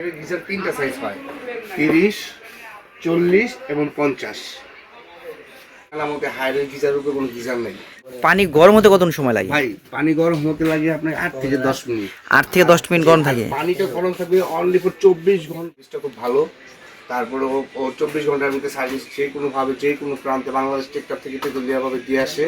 Geyser তিনটা size হয়, 30, 40 এবং 50। আমাকে হাইরের গিজার উপরে কোনো গিজার নেই। পানি গরম হতে কতক্ষণ সময় লাগে ভাই পানি গরম হতে লাগে আপনার 8 থেকে 10 মিনিট। 8 থেকে 10 মিনিট গরম থাকে। পানিটা গরম থাকবে অনলি ফর 24 ঘন্টা। জিনিসটা খুব ভালো। তারপরে ও 24 ঘন্টার মধ্যে সার্ভিস যে কোনোভাবে যে কোনো প্রান্তে বাংলাদেশ টেকটাপ থেকে তেতুলিয়াভাবে দিয়ে আসে।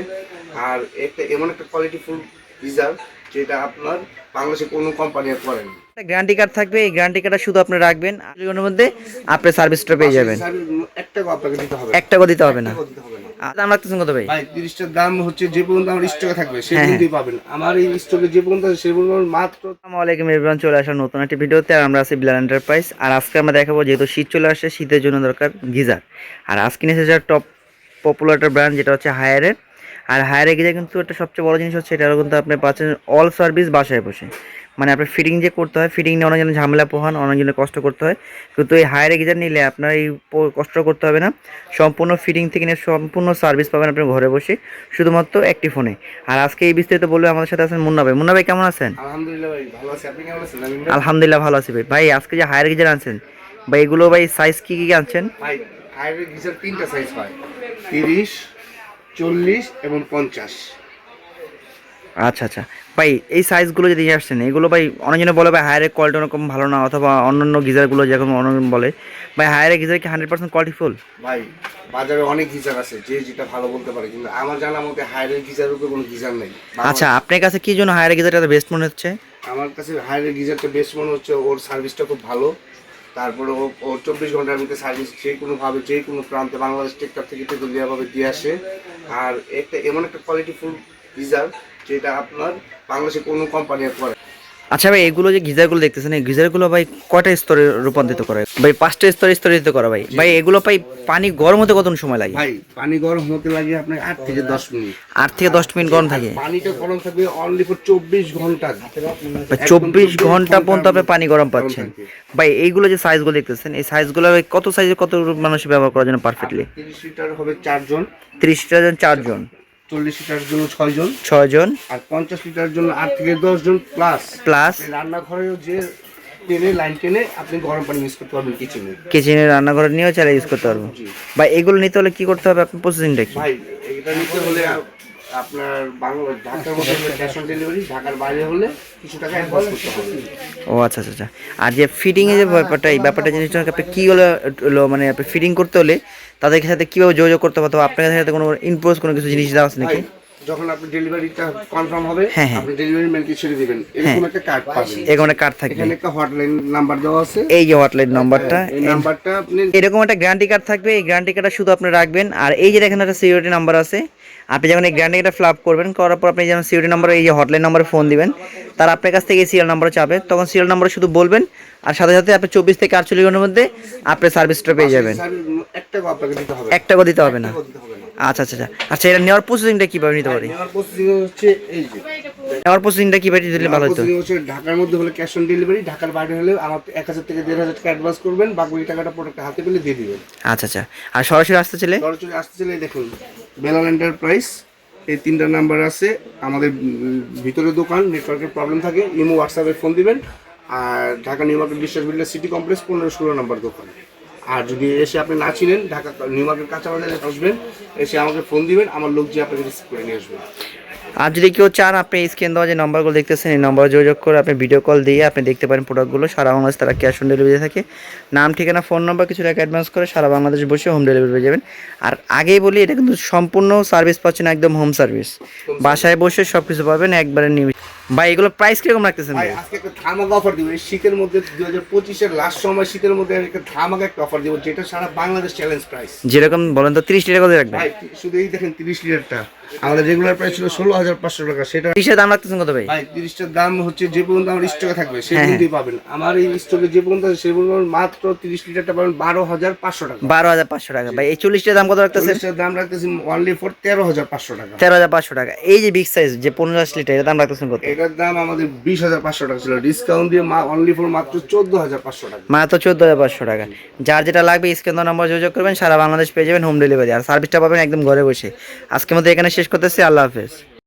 আর একটা এমন একটা কোয়ালিটিফুল গিজার যেটা আপনার বাংলাদেশে কোনো কোম্পানি আর করে না। গ্যারান্টি কার্ড থাকবে, এই গ্যারান্টি কার্ডটা শুধু আপনি রাখবেন, কিছুক্ষণের মধ্যে আপনি সার্ভিসটা পেয়ে যাবেন। একটা আপনাকে দিতে হবে, একটা করে দিতে হবে না। দাম রাখতেছেন কত ভাই? ভাই 30টার দাম হচ্ছে যে পর্যন্ত আমার স্টকে থাকবে সেই পর্যন্তই পাবেন। আমার এই স্টকে যে পর্যন্ত আছে সেই পর্যন্ত মাত্র। আসসালামু আলাইকুম এভরিওয়ান, চলে আসা নতুন একটা ভিডিওতে। আর আমরা আছি বিলাল এন্টারপ্রাইজ। আর আজকে আমরা দেখাবো, যেহেতু শীত চলে আসছে, শীতের জন্য দরকার গিজার। আর আজকে নিয়ে এসেছে টপ পপুলার একটা ব্র্যান্ড, যেটা হচ্ছে হায়ারের। আর হায়ারের গিজার কিন্তু একটা সবচেয়ে বড় জিনিস হচ্ছে, এটারও কিন্তু আপনি পাচ্ছেন অল সার্ভিস বাসায় বসে। মানে আপনার ফিটিং যে করতে হয়, ফিটিং নিয়ে অনেকজন ঝামেলা পোহান, অনেকজনের কষ্ট করতে হয়। কিন্তু এই হায়ারের গিজার নিলে আপনার এই কষ্ট করতে হবে না। সম্পূর্ণ ফিটিং থেকে নিয়ে সম্পূর্ণ সার্ভিস পাবেন আপনি ঘরে বসে, শুধুমাত্র একটি ফোনে। আর আজকে এই বিস্তারিত বলবে আমাদের সাথে আছেন মুন্না ভাই। মুন্না ভাই কেমন আছেন? আলহামদুলিল্লাহ ভাই ভালো আছি, আপনি কেমন আছেন? আলহামদুলিল্লাহ ভালো আছি ভাই। ভাই আজকে যে হায়ার গিজার আনছেন ভাই, এগুলো ভাই সাইজ কি কি আনছেন? ভাই হায়ারের গিজার তিনটা সাইজ হয়, 30, 40 এবং 50। আচ্ছা আচ্ছা ভাই, এই সাইজগুলো যে দিয়ে আসছেন, এগুলো ভাই অনেকজনে বলে ভাই হায়ারের কোয়ালিটি ওরকম ভালো না, অথবা অন্যান্য গিজারগুলো যেরকম অনেকজন বলে। ভাই হায়ারের গিজার কি 100% কোয়ালিটি ফুল? ভাই বাজারে অনেক গিজার আছে, যে যেটা ভালো বলতে পারে, কিন্তু আমার জানা মতে হায়ারের গিজারের উপরে কোনো গিজার নেই। আচ্ছা, আপনার কাছে কি জন্য হায়ারের গিজারটা বেস্ট মনে হচ্ছে? আমার কাছে হায়ারের গিজারটা বেস্ট মনে হচ্ছে, ওর সার্ভিসটা খুব ভালো। তারপরে ও 24 ঘন্টার মধ্যে সার্ভিস যে কোনোভাবে যে কোনো প্রান্তে বাংলাদেশ টেকটাপ থেকে তেতুলিয়াভাবে দিয়ে আসে। আর একটা এমন একটা কোয়ালিটিফুল গিজার যেটা আপনার বাংলাদেশে কোনো কোম্পানি আর করে। আচ্ছা ভাই, এগুলো যে গিজারগুলো দেখতেছেন, এই গিজারগুলো ভাই কয়টা স্তরে রূপান্তরিত করা হয়? ভাই 5টা স্তরে স্তরিত করা ভাই। ভাই এগুলো ভাই পানি গরম হতে কতক্ষণ সময় লাগে? ভাই পানি গরম হতে লাগে আপনার 8 থেকে 10 মিনিট। 8 থেকে 10 মিনিট গরম থাকে। পানিটা গরম থাকবে অনলি ফর 24 ঘন্টা। 24 ঘন্টা পর্যন্ত আপনি পানি গরম পাচ্ছেন। ভাই এইগুলো যে সাইজগুলো দেখতেছেন, এই সাইজগুলো কত সাইজে কত মানুষ ব্যবহার করার জন্য পারফেক্টলি? 30 লিটার হবে 4 জন, 30 লিটারের 4 জন, 40 লিটারের জন্য 6 জন, 6 জন, আর 50 লিটারের জন্য 8 থেকে 10 জন প্লাস। রান্নাঘরেও যে লাইন টেনে আপনি গরম পানি ইউজ করতে পারবেন কিচেনে রান্নাঘরে নিয়েও চাইলে ইউজ করতে পারবো। ভাই এগুলো নিতে হলে কি করতে হবে, আপনার প্রসেসিংটা কি? ভাই এটা নিতে হলে আপনার ঢাকার মধ্যে ক্যাশ অন ডেলিভারি, ঢাকার বাইরে হলে কিছু টাকা অ্যাডভান্স করতে হবে। ও আচ্ছা আচ্ছা আচ্ছা। আর যে ফিটিং এর যে ব্যাপারটা, এই ব্যাপারটা জিনিসটা আপনি কি হলো মানে আপনি ফিটিং করতে হলে তাদের সাথে কিভাবে যোগাযোগ করতে হবে, অথবা আপনার সাথে কোনো ইনভয়েস কোনো কিছু জিনিস দেওয়া আছে নাকি? যখন আপনি ডেলিভারিটা কনফার্ম হবে, হ্যাঁ আপনি ডেলিভারি ম্যানকে ছেড়ে দিবেন, এরকম একটা কার্ড পাবেন। এরকম একটা কার্ড থাকবে, এখানে একটা হটলাইন নাম্বার দেওয়া আছে, এই যে হটলাইন নাম্বারটা, এই নাম্বারটা আপনি এরকম একটা গ্যারান্টি কার্ড থাকবে। এই গ্যারান্টি কার্ডটা শুধু আপনি রাখবেন। আর এই যে দেখেন একটা সিকিউরিটি নাম্বার আছে, আপনি যখন এই গ্যারান্টি কার্ডটা ফিল আপ করবেন, করার পর আপনি যখন সিকিউরিটি নাম্বার, এই যে হটলাইন নাম্বারে ফোন দিবেন, তার আপনার কাছ থেকে এই সিরিয়াল নাম্বার চাবে, তখন সিরিয়াল নাম্বার শুধু বলবেন, আর সাথে সাথে আপনি 24 থেকে 48 ঘন্টার মধ্যে আপনি সার্ভিসটা পেয়ে যাবেন। একটা আপনাকে দিতে হবে, একটা করে দিতে হবে না। আচ্ছা আচ্ছা আচ্ছা আচ্ছা। এটা নেওয়ার প্রসেসিংটা কিভাবে নিতে পারি? নেওয়ার প্রসেসিং হচ্ছে এই যে, নেওয়ার প্রসেসিংটা কিভাবে দিলে ভালো হতো? হচ্ছে ঢাকার মধ্যে হলে ক্যাশ অন ডেলিভারি, ঢাকার বাইরে হলে আমার 1000 থেকে 1500 টাকা অ্যাডভান্স করবেন, বাকি টাকাটা প্রোডাক্ট হাতে পেলে দিয়ে দিবেন। আচ্ছা আচ্ছা। আর সরাসরি আসতে চাইলে? সরাসরি আসতে চাইলে দেখুন বেলাল এন্টারপ্রাইজ, এই 3টা নাম্বার আছে আমাদের। ভিতরে দোকান, নেটওয়ার্কের প্রবলেম থাকে, ইমো হোয়াটসঅ্যাপে ফোন দিবেন। আর ঢাকা নিউ মার্কেট বিশ্বাস বিল্ডার সিটি কমপ্লেক্স 15-16 নম্বর দোকান। আর যদি এসে আপনি না চিনেন, ঢাকা নিউ মার্কেট কাঁচা বাজারে আসবেন, এসে আমাকে ফোন দিবেন, আমার লোক যে আপনাকে রিসিভ করে নিয়ে আসবে। আর যদি কেউ চান, আপনি স্ক্রিন দেওয়া যে নাম্বারগুলো দেখতেছেন, এই নাম্বারে যোগাযোগ করে আপনি ভিডিও কল দিয়ে আপনি দেখতে পারেন প্রোডাক্টগুলো। সারা বাংলাদেশ তারা ক্যাশ অন ডেলিভারি থাকে। নাম, ঠিকানা, ফোন নাম্বার, কিছু টাকা অ্যাডভান্স করে সারা বাংলাদেশ বসে হোম ডেলিভারি পেয়ে যাবেন। আর আগেই বলি, এটা কিন্তু সম্পূর্ণ সার্ভিস পাচ্ছেন, একদম হোম সার্ভিস, বাসায় বসে সব কিছু পাবেন একবারে নিয়মিত। ভাই এগুলো প্রাইস কিরকম রাখতেছেন? ভাই আজকে একটা ধামাকা অফার দিব, এই শীতের মধ্যে 2025-এর লাস্ট সময়, শীতের মধ্যে একটা ধামাকা একটা অফার দিব, যেটা সারা বাংলাদেশ চ্যালেঞ্জ প্রাইস। যেরকম বলেন তো, 30 টাকা করে রাখবেন। ভাই শুধু এই দেখেন 30 লিটারটা আমাদের রেগুলার প্রাইস ছিল 16,500 টাকা, সেটা 30 দাম রাখতেছেন কত ভাই? ভাই 30টার দাম হচ্ছে যে পর্যন্ত আমার স্টকে থাকবে সেই পর্যন্তই পাবেন। আমার এই স্টকে যে পর্যন্ত আছে সেই পর্যন্ত মাত্র 30 লিটারটা পাবেন 12,500 টাকা। 12,500 টাকা। ভাই এই 40টার দাম কত রাখতেছেন? 40টার দাম রাখতেছি অনলি ফর 13,500 টাকা। 13,500 টাকা। এই যে বিগ সাইজ যে 50 লিটার, এর দাম রাখতেছেন কত? এটার দাম আমাদের 20,500 টাকা ছিল, ডিসকাউন্ট দিয়ে অনলি ফর মাত্র 14,500 টাকা। মাত্র 14,500 টাকা। যার যেটা লাগবে স্ক্রিন নাম্বার যোগাযোগ করবেন, সারা বাংলাদেশ পেয়ে যাবেন হোম ডেলিভারি, আর সার্ভিসটা পাবেন একদম ঘরে বসে। আজকের মধ্যে এখানে শেষ করতেছি। আল্লাহ হাফেজ।